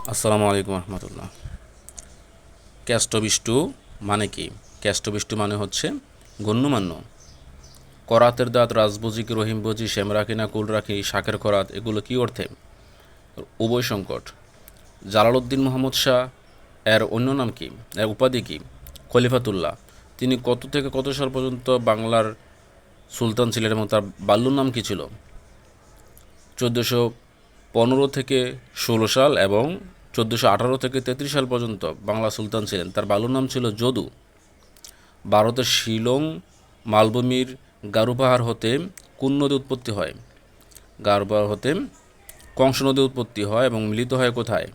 আসসালামু আলাইকুম রহমতুল্লাহ। ক্যাস্টবিষ্টু মানে কি? ক্যাস্টবিষ্টু মানে হচ্ছে গণ্যমান্য। করাতের দাঁত, রাজবুজি কি রহিমবুজি, শ্যাম রাখি না কুল রাখি, শাকের করাত, এগুলো কি অর্থে? উভয় সংকট। জালালউদ্দিন মোহাম্মদ শাহ এর অন্য নাম কি? এর উপাধি কি? খলিফাতুল্লাহ। তিনি কত থেকে কত সাল পর্যন্ত বাংলার সুলতান ছিলেন এবং তার বাল্য নাম কি ছিল? 1415 থেকে 16 সাল এবং 1418 থেকে 33 সাল পর্যন্ত বাংলা সুলতান ছিলেন। তার বাল্য নাম ছিল যদু। ভারতের শিলং মালভূমির গারো পাহাড় হতে কোন নদী উৎপত্তি হয়? গারো পাহাড় হতে কংস নদী উৎপত্তি হয় এবং মিলিত হয় কোথায়?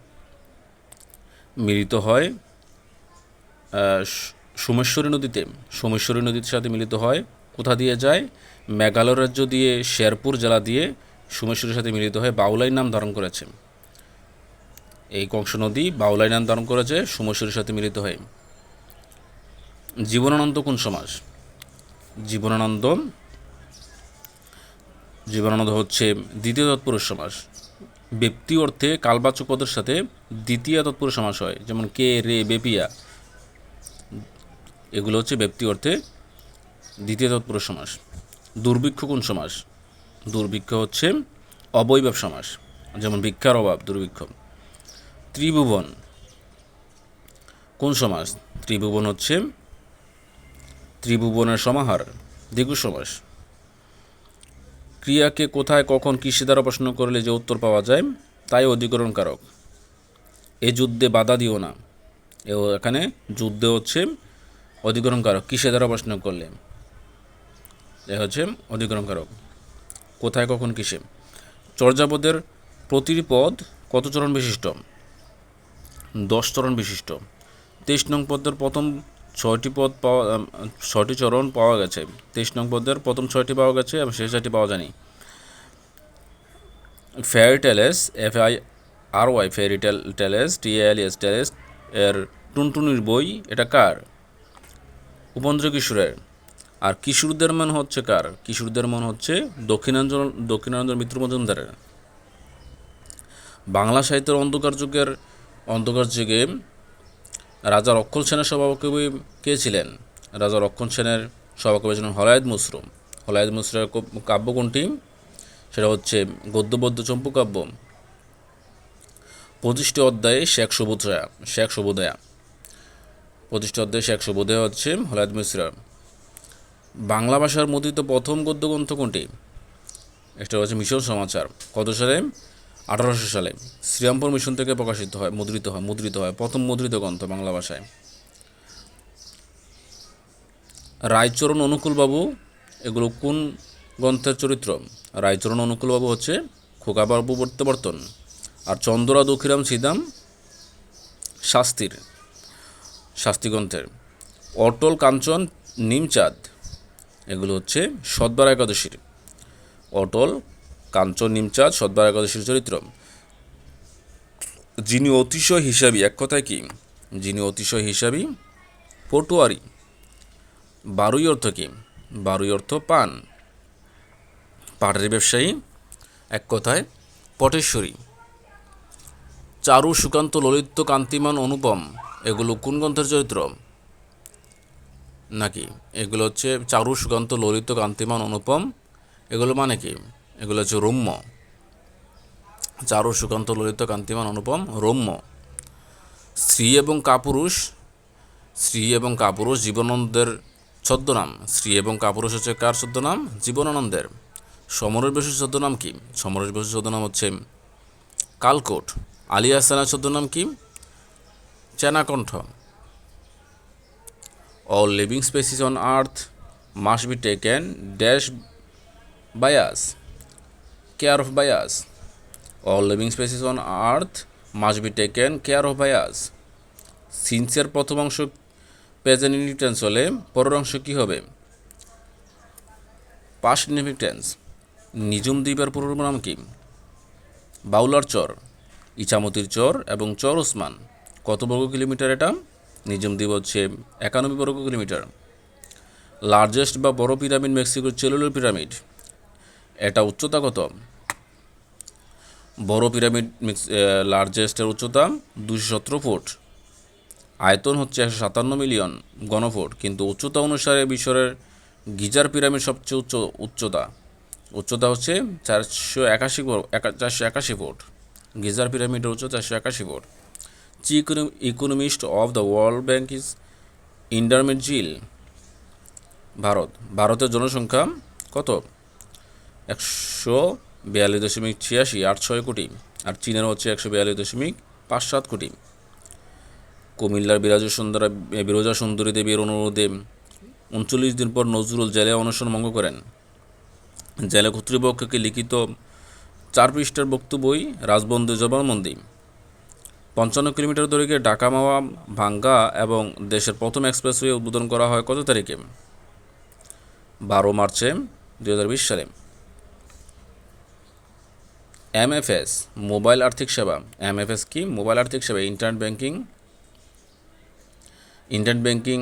মিলিত হয় সোমেশ্বরী নদীতে। সোমেশ্বরী নদীর সাথে মিলিত হয়। কোথা দিয়ে যায়? মেঘালয় রাজ্য দিয়ে, শেরপুর জেলা দিয়ে সোমেশ্বরীর সাথে মিলিত হয়ে বাউলাই নাম ধারণ করেছে। এই কংস নদী বাউলাই নাম ধারণ করেছে সোমেশ্বরীর সাথে মিলিত হয়ে। জীবনানন্দ কোন সমাস? জীবনানন্দ জীবনানন্দ হচ্ছে দ্বিতীয় তৎপুরুষ সমাস। ব্যক্তি অর্থে কালবাচক পদের সাথে দ্বিতীয় তৎপুরুষ সমাস হয়, যেমন কে, রে, বেপিয়া, এগুলো হচ্ছে ব্যক্তি অর্থে দ্বিতীয় তৎপুরুষ সমাস। দুর্ভিক্ষ কোন সমাস? দুর্ভিক্ষ হচ্ছে অবয়ব সমাস, যেমন ভিক্ষার অভাব, দুর্ভিক্ষ। ত্রিভুবন কোন সমাস? ত্রিভুবন হচ্ছে ত্রিভুবনের সমাহার, দ্বিগু সমাস। ক্রিয়াকে কোথায় কখন কিসে দ্বারা প্রশ্ন করলে যে উত্তর পাওয়া যায় তাই অধিকরণ কারক। এ যুদ্ধে বাধা দিও না, এখানে যুদ্ধে হচ্ছে অধিকরণ কারক, কিসে দ্বারা প্রশ্ন করলে এ হচ্ছে অধিকরণ কারক। কোথায় কখন কিসে। চর্যাপদের প্রতিটি পদ কত চরণ বিশিষ্ট? 10 চরণ বিশিষ্ট। 23 নং পদের প্রথম 6টি চরণ পাওয়া গেছে। 23 নং পদের প্রথম 6টি পাওয়া গেছে এবং শেষ 6টি পাওয়া যায়নি। Fairy Telles, FIRY, fairy Telles, TALES, Telles এর টুনটুনির বই, এটা কার? উপেন্দ্র কিশোরের। আর কিশোরদের মন হচ্ছে কার? কিশোরদের মন হচ্ছে দক্ষিণাঞ্চল মিত্র মজুমদারের। বাংলা সাহিত্যের অন্ধকার যুগে রাজা রক্ষণ সেনের সভাকবি কে ছিলেন? রাজা রক্ষণ সেনের সভাকবি ছিলেন হলায়েত মুসরু। হলায়েত মুসরুর কাব্য কোনটি? সেটা হচ্ছে গদ্যপদ্য চম্পু কাব্য। 25টি অধ্যায়ে শেখ সবুদয়া। 25টি অধ্যায়ে শেখ সবুদয়া হচ্ছে হলায়েত মুসরুর। বাংলা ভাষার মুদ্রিত প্রথম গদ্যগ্রন্থ কোনটি? এটা হচ্ছে মিশন সমাচার। কত সালে? 1800 সালে শ্রীরামপুর মিশন থেকে মুদ্রিত হয় প্রথম মুদ্রিত গ্রন্থ বাংলা ভাষায়। রায়চরণ অনুকূলবাবু এগুলো কোন গ্রন্থের চরিত্র? রায়চরণ অনুকূলবাবু হচ্ছে খোকাবাবু প্রত্যাবর্তন। আর চন্দ্রা দক্ষিরাম শ্রীদাম শাস্তি গ্রন্থের। অটল কাঞ্চন নিমচাঁদ এগুলো হচ্ছে সদবার একাদশীর। অটল কাঞ্চন নিমচাঁদ সদবার একাদশীর চরিত্র। যিনি অতিশয় হিসাবী, এক কথায় কি? যিনি অতিশয় হিসাবী পটুয়ারি। বারুই অর্থ কি? বারুই অর্থ পান। পাটের ব্যবসায়ী, এক কথায় পটেশ্বরী। চারু, সুকান্ত, ললিত, কান্তিমান, অনুপম এগুলো কোন গ্রন্থের চরিত্র? নাকি এগুলো হচ্ছে চারু, সুকান্ত, ললিত, কান্তিমান, অনুপম এগুলো মানে কি? এগুলো হচ্ছে রম্য। চারু, সুকান্ত, ললিত, কান্তিমান, অনুপম রম্য। স্ত্রী এবং কাপুরুষ জীবনানন্দের ছদ্মনাম। স্ত্রী এবং কাপুরুষ হচ্ছে কার ছদ্মনাম? জীবনানন্দের। সমরেশ বসুর ছদ্মনাম কি? সমরেশ বসুর ছদ্মনাম হচ্ছে কালকোট। আলী আহসানের ছদ্মনাম কি? চেনাকণ্ঠ। All living species on earth must be taken dash by us, care of by us. All living species on earth must be taken care of by us. সিন্সের প্রথম অংশ প্রেজেন্ট ইনডিফিনিট টেন্স হলে পরের অংশ কী হবে? Past indefinite tense. নিজুম দ্বীপের পুরো নাম কি? বাউলার চর, ইছামতির চর এবং চর ওসমান। কত বর্গ কিলোমিটার এটা? নিজুম দ্বীপ হচ্ছে 91 বর্গ কিলোমিটার। লার্জেস্ট বা বড় পিরামিড মেক্সিকোর চেলুলার পিরামিড, এটা উচ্চতা কত? বড় পিরামিড লার্জেস্টের উচ্চতা 217 ফুট, আয়তন হচ্ছে 157 মিলিয়ন ঘনফুট, কিন্তু উচ্চতা অনুসারে মিশরের গিজার পিরামিড সবচেয়ে উচ্চতা হচ্ছে 481 ফুট। গিজার পিরামিডের উচ্চতা 481 ফুট। Chief economist of the World Bank is Indermit Gill. ভারতের জনসংখ্যা কত? 142.86 কোটি, আর চীনের হচ্ছে 142.57 কোটি। কুমিল্লার বিরজা সুন্দরী দেবীর অনুরোধে 39 দিন পর নজরুল জেলে অনশন ভঙ্গ করেন। জেলা কর্তৃপক্ষকে লিখিত 4 পৃষ্ঠার বক্তব্যই রাজবন্দী জবানবন্দি। 55 কিলোমিটার দৈর্ঘ্যে ঢাকা মাওয়া ভাঙ্গা এবং দেশের প্রথম এক্সপ্রেসওয়ে উদ্বোধন করা হয় কত তারিখে? 12 মার্চে 2020 সালে। এমএফএস মোবাইল আর্থিক সেবা। এমএফএস কি? মোবাইল আর্থিক সেবা। ইন্টারনেট ব্যাংকিং,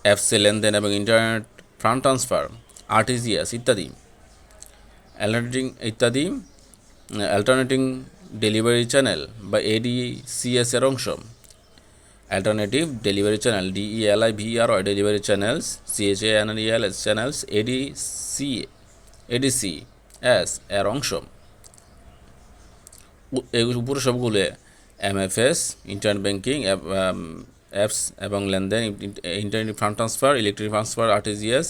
অ্যাপসে লেনদেন এবং ইন্টারনেট ফান্ড ট্রান্সফার, আরটিজিএস ইত্যাদি। অ্যাল্টারনেটিং ডেলিভারি চ্যানেল বা এডিসিএস এর অংশ। Alternative delivery channel, DELIVERY, delivery channels, CHANNELS channels, ADCS এর অংশ। এই উপরে সবগুলো এমএফএস, ইন্টারনেট ব্যাংকিং, অ্যাপস এবং লেনদেন, internet fund transfer, electric transfer, RTGS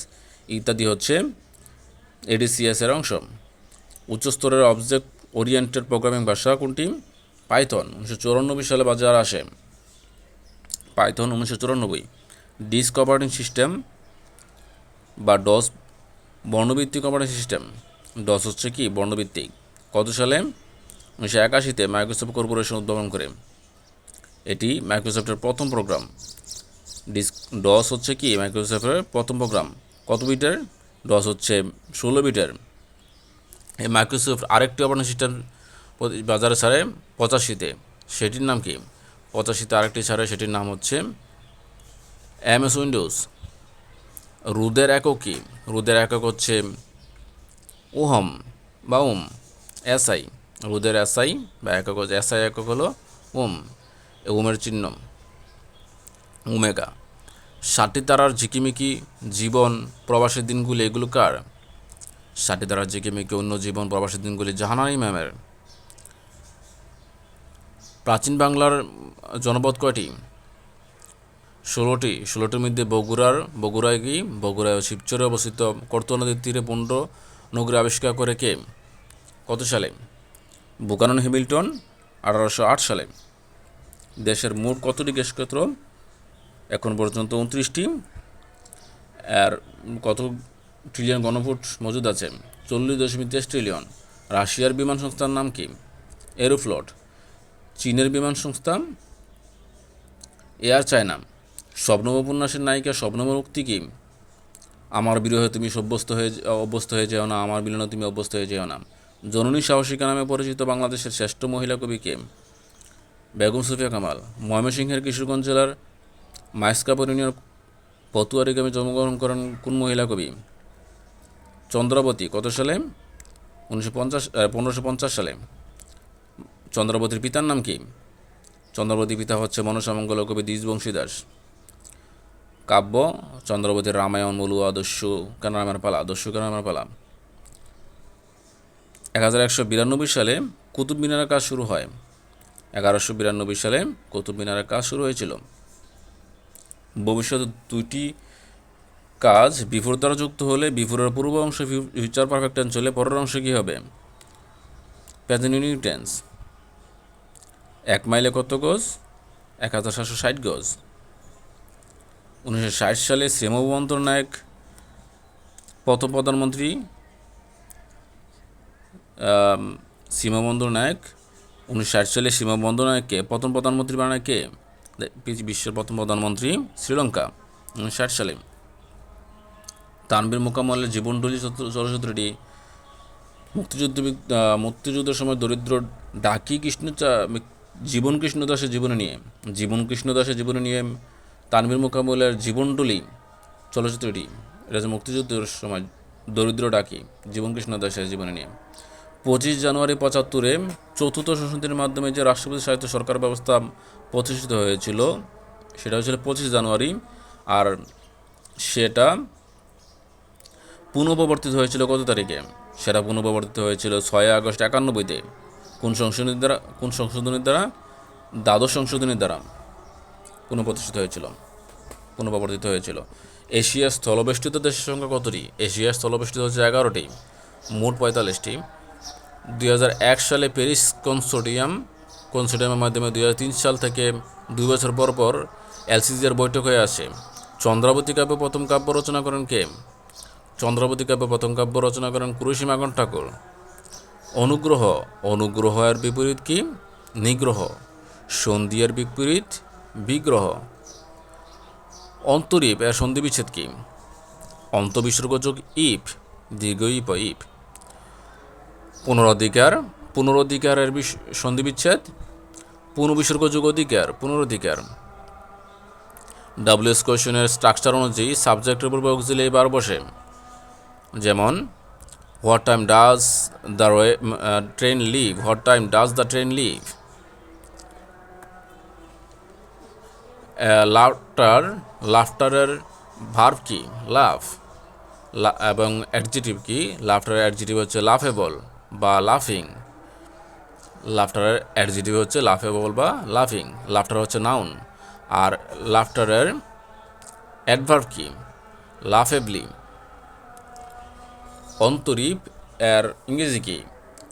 ইত্যাদি হচ্ছে এডিসিএস এর অংশ। উচ্চস্তরের অবজেক্ট ওরিয়েন্টেড প্রোগ্রামিং ভাষা কোনটি? পাইথন। 1994 সালে বাজারে আসে পাইথন। 1994। ডিস্ক অপারেটিং সিস্টেম বা ডস বর্ণভিত্তিক অপারেটিং সিস্টেম। ডস হচ্ছে কি? বর্ণভিত্তিক। কত সালে? 1981-তে মাইক্রোসফট কর্পোরেশন উদ্ভাবন করে। এটি মাইক্রোসফটের প্রথম প্রোগ্রাম। ডস হচ্ছে কি? মাইক্রোসফটের প্রথম প্রোগ্রাম। কত বিটের? ডস হচ্ছে 16 বিটের। এই মাইক্রোসফট আরেকটি অপারেটিং সিস্টেম বাজারে ছাড়ে 85-তে। সেটির নাম কি? 85-তে আরেকটি ছাড়ে, সেটির নাম হচ্ছে MS উইন্ডোজ। রোদের একক কি? রোদের একক হচ্ছে ওহম বা ওম। SI, রোদের SI বা একক হচ্ছে SI একক হলো ওম। ওমের চিহ্ন ওমেগা। 7টি তারার ঝিকিমিকি জীবন প্রবাসের দিনগুলি এগুলো কার? 7টি তারার ঝিকিমিকি অন্য জীবন প্রবাসের দিনগুলি জাহানারা ইমামের। প্রাচীন বাংলার জনপদ কয়টি? 16টি। 16টির মধ্যে বগুড়ায় কি? বগুড়ায় শিবচরে অবস্থিত করতোয়া নদীর তীরে পুণ্ড নগরী আবিষ্কার করে কে? কত সালে? বুকানন হ্যামিল্টন 1808 সালে। দেশের মোট কতটি গ্যাস ক্ষেত্র? এখন পর্যন্ত 29টি। আর কত ট্রিলিয়ন ঘনফুট মজুদ আছে? 40.23 ট্রিলিয়ন। রাশিয়ার বিমান সংস্থার নাম কি? এরোফ্লট। চীনের বিমান সংস্থা এয়ার চায়না। শবনম উপন্যাসের নায়িকা শবনমের উক্তি কি? আমার বিরহে তুমি অভ্যস্ত হয়ে যেও না, আমার মিলনে তুমি অভ্যস্ত হয়ে যেও না। জননী সাহসিকা নামে পরিচিত বাংলাদেশের শ্রেষ্ঠ মহিলা কবি কে? বেগম সুফিয়া কামাল। ময়মনসিংহের কিশোরগঞ্জ জেলার মাইসকাপুর ইউনিয়ন পতুয়ারি গ্রামে জন্মগ্রহণ করেন কোন মহিলা কবি? চন্দ্রাবতী। কত সালে? 1550 সালে। চন্দ্রাবতীর পিতার নাম কি? চন্দ্রাবতীর পিতা হচ্ছে মনসামঙ্গল কবি দ্বিজবংশী দাস। কাব্য চন্দ্রাবতীর রামায়ণ, মলুয়া, দস্যু কানারামের পালা। 1192 সালে কুতুব মিনারের কাজ শুরু হয়। 1192 সালে কুতুব মিনারের কাজ শুরু হয়েছিল। ভবিষ্যতে দুইটি কাজ বিফোর দ্বারা যুক্ত হলে বিফোরের পূর্ব অংশ ফিউচার পারফেক্ট টেন্স হলে পরের অংশ কী হবে? Present unit tense. 1 মাইলে কত গজ? 1760 গজ। 1960 সালে শ্রমবন্দর নায়ক প্রথম প্রধানমন্ত্রী সীমাবন্দর নায়ক 1960 সালে সীমাবন্দর নায়ককে প্রথম প্রধানমন্ত্রী বানায় কে? বিশ্বের প্রথম প্রধানমন্ত্রী শ্রীলঙ্কা 1960 সালে। তানভীর মোকাম্মলের জীবনডুলি চলচ্চিত্রটি মুক্তিযুদ্ধের সময় দরিদ্র ডাকি জীবন কৃষ্ণ দাসের জীবনী নিয়ে তানভীর মোকাম্মলের জীবনডুলি চলচ্চিত্রটি, এটা হচ্ছে মুক্তিযুদ্ধের সময় দরিদ্র ডাকি জীবন কৃষ্ণ দাসের জীবনী নিয়ে। 25 জানুয়ারি 75-এ চতুর্থ সংশোধনীর মাধ্যমে যে রাষ্ট্রপতি শাসিত সরকার ব্যবস্থা প্রতিষ্ঠিত হয়েছিল সেটা হচ্ছিল 25 জানুয়ারি, আর সেটা পুনঃপ্রবর্তিত হয়েছিল কত তারিখে? সেটা পুনঃপ্রবর্তিত হয়েছিল 6 আগস্ট 91-তে। কোন সংশোধনীর দ্বারা? দ্বাদশ সংশোধনীর দ্বারা পুনঃপ্রবর্তিত হয়েছিল। এশিয়ার স্থলবেষ্টিত দেশের সংখ্যা কতটি? এশিয়ার স্থলবেষ্টিত হচ্ছে 11টি, মোট 45টি। 2001 সালে প্যারিস কনসোর্টিয়ামের মাধ্যমে 2003 সাল থেকে 2 বছর পর পর এলসিসির বৈঠক হয়ে আসে। চন্দ্রাবতী কাব্য প্রথম কাব্য রচনা করেন কে? চন্দ্রাবতী কাব্য প্রথম কাব্য রচনা করেন কুরুসীমাগণ ঠাকুর। অনুগ্রহ এর বিপরীত কি? নিগ্রহ। সন্ধি এর বিপরীত বিগ্রহ। অন্তরীপ এর সন্ধিবিচ্ছেদ কি? অন্তবিসর্গযোগ ইপ, দীর্ঘ ইপ ইপ। পুনরধিকার এর সন্ধিবিচ্ছেদ পুনঃবিসর্গযোগ অধিকার, পুনরধিকার। ডাব্লিউএস কোয়েশনের স্ট্রাকচার অনুযায়ী সাবজেক্টের উপর অক্সিলারি বার বসে, যেমন what time does the train leave, what time does the train leave. লাফটারের ভার্ব কি? লাফ। এবং অ্যাডজেটিভ কি? লাফটারের অ্যাডজেটিভ হচ্ছে লাফেবল বা লাফিং। লাফটারের অ্যাডজেটিভ হচ্ছে লাফেবল বা লাফিং। লাফটার হচ্ছে নাউন। আর লাফটারের অ্যাডভার্ব কি? লাফেবলি। অন্তরীপ এর ইংরেজি কি?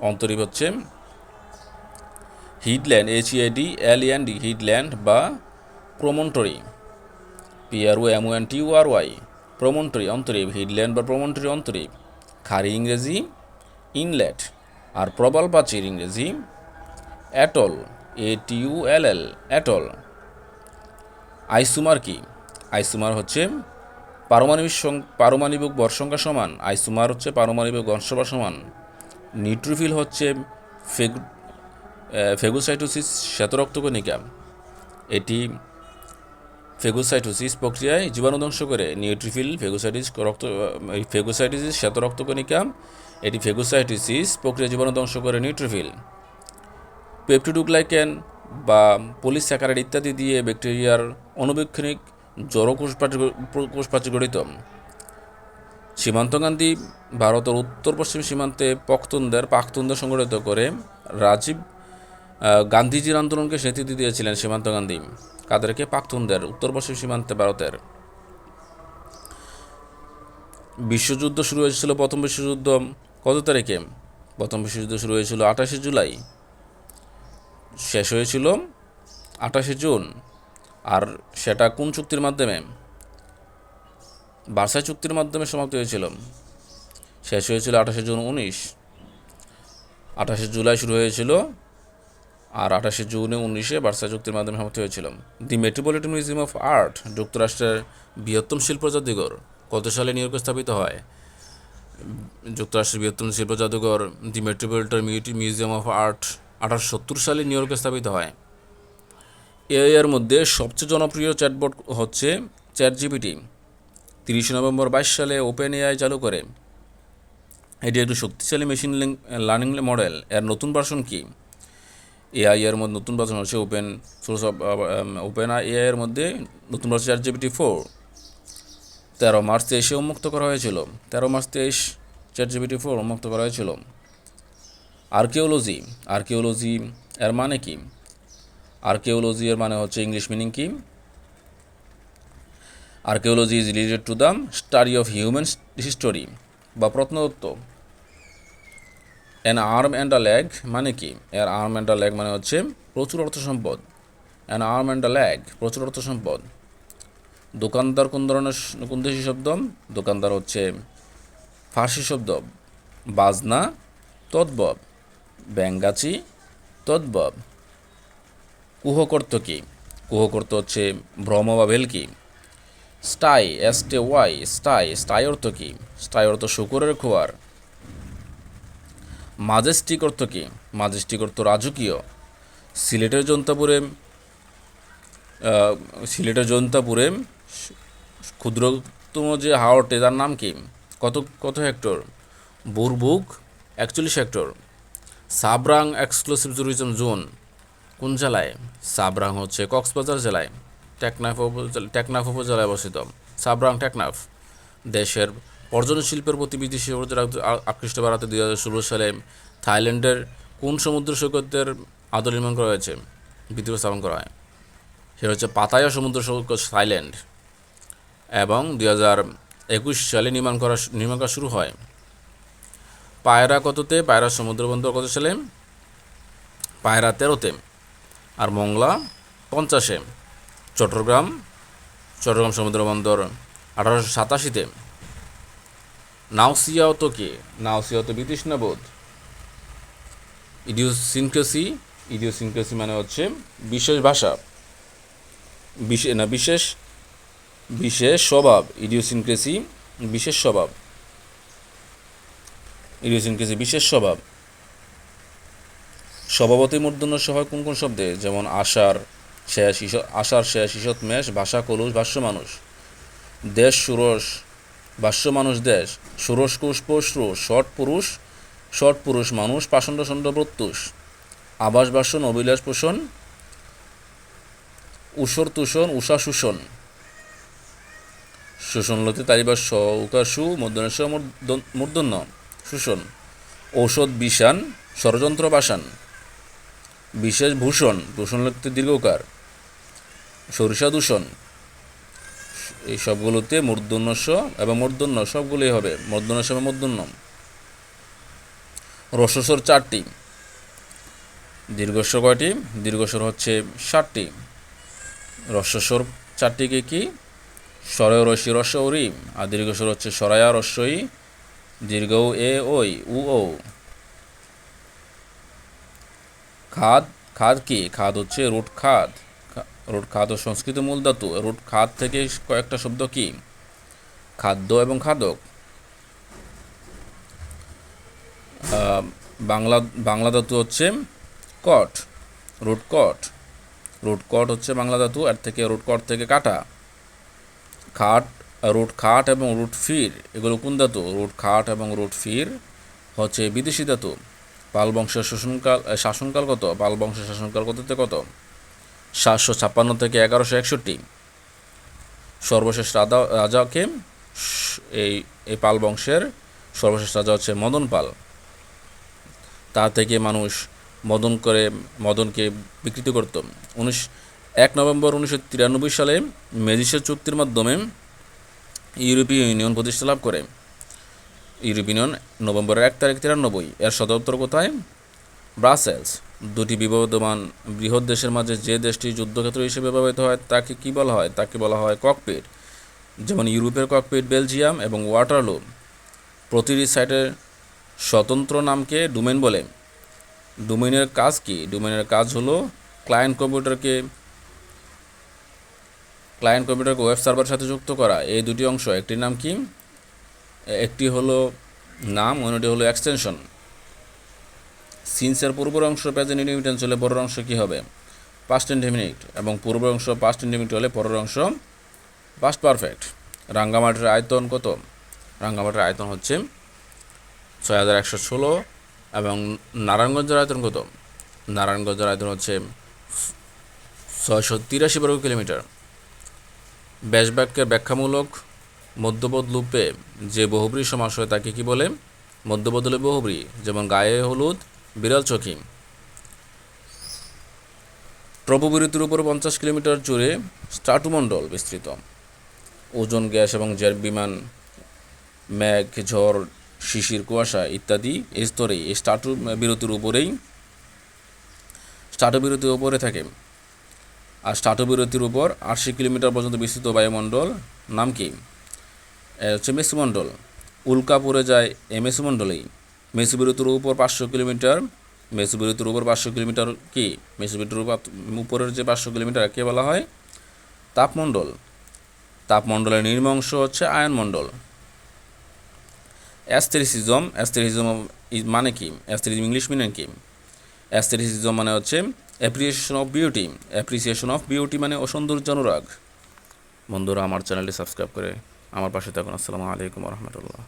অন্তরীপ হচ্ছে হিডল্যান্ড, HEADLAND, হিডল্যান্ড বা প্রমন্টরি, PROMONTORY, প্রমন্টরি অন্তরীপ, হিডল্যান্ড বা প্রমন্টরি অন্তরীপ। খাড়ি ইংরেজি ইনলেট, আর প্রবাল প্রাচীর ইংরেজি অ্যাটল, ATOLL, অ্যাটল। আইসোমার কি? আইসোমার হচ্ছে পারমাণবিক ভর সংখ্যা সমান। আইসোমার হচ্ছে পারমাণবিক ভর সংখ্যা সমান। নিউট্রোফিল হচ্ছে ফেগোসাইটোসিস শ্বেতরক্তকণিকা। এটি ফেগোসাইটোসিস প্রক্রিয়ায় জীবাণু ধ্বংস করে। নিউট্রোফিল ফেগোসাইটোসিস শ্বেতরক্তকণিকা, এটি ফেগোসাইটোসিস প্রক্রিয়ায় জীবাণু ধ্বংস করে নিউট্রোফিল। পেপটিডোগ্লাইকেন বা পলিস্যাকারাইড ইত্যাদি দিয়ে ব্যাকটেরিয়ার অণুবীক্ষণিক জড় কোষপ্রাচীর গঠিত। সীমান্তগান্ধী ভারতের উত্তর পশ্চিম সীমান্তে পাখতুনদের সংগঠিত করে রাজীব গান্ধীজির আন্দোলনকে নেতৃত্ব দিয়েছিলেন সীমান্ত গান্ধী। কাদেরকে? পাখতুনদের, উত্তর পশ্চিম সীমান্তে ভারতের। বিশ্বযুদ্ধ শুরু হয়েছিল, প্রথম বিশ্বযুদ্ধ কত তারিখে? প্রথম বিশ্বযুদ্ধ শুরু হয়েছিল 28শে জুলাই, শেষ হয়েছিল 28শে জুন। আর সেটা কোন চুক্তির মাধ্যমে? ভার্সাই চুক্তির মাধ্যমে সমাপ্ত হয়েছিল। শেষ হয়েছিল 28শে জুন 19। 28শে জুলাই শুরু হয়েছিল আর 28শে জুনে 19-এ ভার্সাই চুক্তির মাধ্যমে সমাপ্ত হয়েছিল। দি মেট্রোপলিটন মিউজিয়াম অফ আর্ট যুক্তরাষ্ট্রের বৃহত্তম শিল্প জাদুঘর কত সালে নিউ ইয়র্কে স্থাপিত হয়? যুক্তরাষ্ট্রের বৃহত্তম শিল্প জাদুঘর দি মেট্রোপলিটন মিউজিয়াম অফ আর্ট 1870 সালে নিউ ইয়র্কে স্থাপিত হয়। এআই এর মধ্যে সবচেয়ে জনপ্রিয় চ্যাটবট হচ্ছে ChatGPT। 30 নভেম্বর 22 সালে ওপেন এআই চালু করে। এটি একটি শক্তিশালী মেশিন লার্নিং মডেল। এর নতুন ভার্সন কি? এআই এর মধ্যে নতুন ভার্সন হচ্ছে ওপেন এআই এর মধ্যে নতুন ভার্সন ChatGPT-4। 13 মার্চ 23 উন্মুক্ত করা হয়েছিল। 13 মার্চ 23 ChatGPT-4 উন্মুক্ত করা হয়েছিল। আর্কিওলজি এর মানে কি? আর্কিওলজি এর মানে হচ্ছে ইংলিশ মিনিং কি? Archaeology is related to the study of human history বা প্রত্নতত্ত্ব। An arm and a lag মানে কি? এর আর্ম অ্যান্ড আ ল্যাগ মানে হচ্ছে প্রচুর অর্থ সম্পদ। An arm and a lag, প্রচুর অর্থ সম্পদ। দোকানদার কোন দেশি শব্দ? দোকানদার হচ্ছে ফার্সি শব্দ। বাজনা তদ্ভব, ব্যাঙ্গাচি তদ্ভব। কুহকর্ত কি? কুহকর্ত হচ্ছে ভ্রম বা ভেলকি। স্টাই, STY, স্টাই অর্থ কি? স্টাই অর্থ শুকরের খোয়ার। মাজেস্টিক অর্থ কি? মাজেস্টিক অর্থ রাজকীয়। সিলেটের জৈন্তাপুরে ক্ষুদ্রতম যে হাওরটি তার নাম কি? কত হেক্টর? বুরবুক 41 hectare. Sabrang exclusive tourism zone কোন জেলায়? সাবরাং হচ্ছে কক্সবাজার জেলায়, টেকনাফ উপজেলায় অবস্থিত। সাবরাং টেকনাফ। দেশের পর্যটন শিল্পের প্রতি বিদেশি আকৃষ্ট বাড়াতে 2016 সালে থাইল্যান্ডের কোন সমুদ্র সৈকতের আদল নির্মাণ করা হয়েছে? ভিত্তি স্থাপন করা হয়, সেটা হচ্ছে পাতায়া সমুদ্র সৈকত থাইল্যান্ড। এবং 2021 সালে নির্মাণ করা শুরু হয়। পায়রা কততে? পায়রা সমুদ্র বন্দর কত সালে? পায়রা 13তে। আর মংলা 50-এ। চট্টগ্রাম সমুদ্র বন্দর 1887-তে। নাউসিয়াত কি? নাউসিয়াত বিতৃষ্ণাবোধ। ইডিওসিনক্রেসি মানে হচ্ছে বিশেষ ভাষা, বিশেষ স্বভাব। ইডিওসিনক্রেসি বিশেষ স্বভাব। বিশেষ স্বভাব। স্বভাবতই মূর্ধন্য স হয় কোন কোন শব্দে? যেমন আষাঢ় শেষ ঈষৎ মেষ, ভাষা কলুষ, ভাষ্য মানুষ। দেশ ষোড়শ, ভাষ্য মানুষ দেশ। ষোড়শ কোষ পশ্রু, ষট পুরুষ মানুষ, পাষণ্ড ষণ্ড প্রত্যুষ। আবাস বাসন, অভিলাষ পোষণ, উষর তুষণ, উষা শোষণ। শোষণলতি তালিবা স উকার সু, মূর্ধন্য মূর্ধন্য শোষণ। ঔষধ বিষাণ, ষড়যন্ত্র পাষাণ। বিশেষ ভূষণ, ভূষণলতি দীর্ঘকার। সরিষা দূষণ। এই সবগুলোতে মূর্ধন্য স এবং মূর্ধন্য সবগুলোই হবে মূর্ধন্য স এবং মূর্ধন্য। রস্বস্বর 4টি, দীর্ঘস্বর কয়টি? দীর্ঘস্বর হচ্ছে 7টি। রস্বস্বর 4টিকে কি? স্বরয় রস্যি রস্য রি। আর দীর্ঘস্বর হচ্ছে সরায়া রস্যই, দীর্ঘ এ ওই, উ ও। খাদ কি? খাদ হচ্ছে রুট খাদ। রুট খাদ ও সংস্কৃত মূল ধাতু। রুট খাদ থেকে কয়েকটা শব্দ কি? খাদ্য এবং খাদক। বাংলা ধাতু হচ্ছে কট, রুট কট। রুট কট হচ্ছে বাংলা ধাতু, এর থেকে রুট কট থেকে কাটা। রুট খাট এবং রুট ফির এগুলো কোন ধাতু? রুট খাট এবং রুট ফির হচ্ছে বিদেশি ধাতু। পাল বংশের শাসনকাল কত? পাল বংশের শাসনকাল কততে কত? 756 থেকে 1161। সর্বশেষ রাজাকে? এই পাল বংশের সর্বশেষ রাজা হচ্ছে মদন পাল। তা থেকে মানুষ মদনকে বিকৃত করত। 1 নভেম্বর 1993 সালে মেজিসের চুক্তির মাধ্যমে ইউরোপীয় ইউনিয়ন প্রতিষ্ঠা লাভ করে। ইউরোপীয় ইউনিয়ন নভেম্বরের 1 তারিখ 93। এর সদর দপ্তর কোথায়? ব্রাসেলস। দুটি বিবদমান বৃহৎ দেশের মাঝে যে দেশটি যুদ্ধক্ষেত্র হিসেবে ব্যবহৃত হয় তাকে কি বলা হয়? তাকে বলা হয় ককপিট। যেমন ইউরোপের ককপিট বেলজিয়াম এবং ওয়াটারলু। প্রতিটি সাইটের স্বতন্ত্র নামকে ডোমেন বলে। ডোমেনের কাজ কি? ডোমেনের কাজ হলো ক্লায়েন্ট কম্পিউটারকে ওয়েব সার্ভারের সাথে যুক্ত করা। এই দুটি অংশ, একটির নাম কি? একটি হলো নাম, অন্যটি হলো এক্সটেনশন। সিন্সের পূর্বের অংশ প্রেজেন্ট ইনডিফিনিট হলে পরের অংশ কি হবে? Past indefinite. এবং পূর্বের অংশ পাস্ট ইনডিফিনিট হলে পরের অংশ পাস্ট পারফেক্ট। রাঙ্গামাটির আয়তন কত? রাঙ্গামাটির আয়তন হচ্ছে 6116। এবং নারায়ণগঞ্জের আয়তন কত? নারায়ণগঞ্জের আয়তন হচ্ছে 683 বর্গ কিলোমিটার। ব্যাস বাক্যের ব্যাখ্যামূলক মধ্যপদ লুপে যে বহুব্রী সমাস হয় তাকে কি বলে? মধ্যপদলে বহুব্রী। যেমন গায়ে হলুদ, বিড়াল চোখি। ট্রপোবিরতির উপর 50 কিলোমিটার জুড়ে স্ট্রাটোমণ্ডল বিস্তৃত। ওজন, গ্যাস এবং জেট বিমান, মেঘ, ঝড়, শিশির, কুয়াশা ইত্যাদি এই স্তরেই এই স্ট্রাটোবিরতির উপরে থাকে। আর স্ট্রাটোবিরতির উপর 80 কিলোমিটার পর্যন্ত বিস্তৃত বায়ুমণ্ডল নাম কি? হচ্ছে মেসুমণ্ডল। উল্কা পড়ে যায় এই মেসুমণ্ডলেই। মেসুবিরতির উপর 500 কিলোমিটার। মেসুবিরতির উপর 500 কিলোমিটার কি? মেসুবিরতির উপরের যে 500 কিলোমিটার কে বলা হয়? তাপমণ্ডল। তাপমণ্ডলের নিম্ন অংশ হচ্ছে আয়নমণ্ডল। অ্যাস্থেটিসিজম মানে কি? অ্যাস্থেটিসিজম ইংলিশ মিনিং কি? অ্যাস্থেটিসিজম মানে হচ্ছে appreciation of beauty. Appreciation of beauty মানে সৌন্দর্য অনুরাগ। বন্ধুরা, আমার চ্যানেলটি সাবস্ক্রাইব করে আমার পাশে থাকুন। আসসালামু আলাইকুম রহমতুল্লাহ।